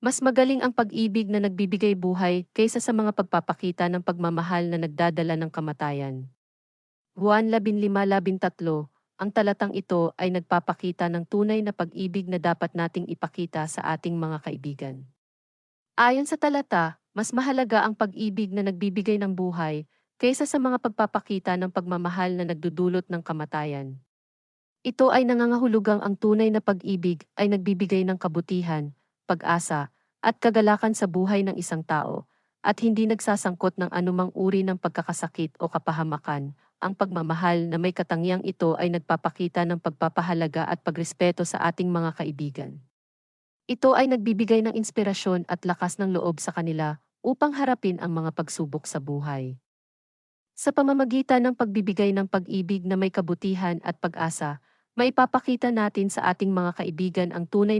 Mas magaling ang pag-ibig na nagbibigay buhay kaysa sa mga pagpapakita ng pagmamahal na nagdadala ng kamatayan. Juan 15:13, ang talatang ito ay nagpapakita ng tunay na pag-ibig na dapat nating ipakita sa ating mga kaibigan. Ayon sa talata, mas mahalaga ang pag-ibig na nagbibigay ng buhay kaysa sa mga pagpapakita ng pagmamahal na nagdudulot ng kamatayan. Ito ay nangangahulugang ang tunay na pag-ibig ay nagbibigay ng kabutihan, pag-asa, at kagalakan sa buhay ng isang tao, at hindi nagsasangkot ng anumang uri ng pagkakasakit o kapahamakan. Ang pagmamahal na may katangiang ito ay nagpapakita ng pagpapahalaga at pagrespeto sa ating mga kaibigan. Ito ay nagbibigay ng inspirasyon at lakas ng loob sa kanila upang harapin ang mga pagsubok sa buhay. Sa pamamagitan ng pagbibigay ng pag-ibig na may kabutihan at pag-asa, maipapakita natin sa ating mga kaibigan ang tunay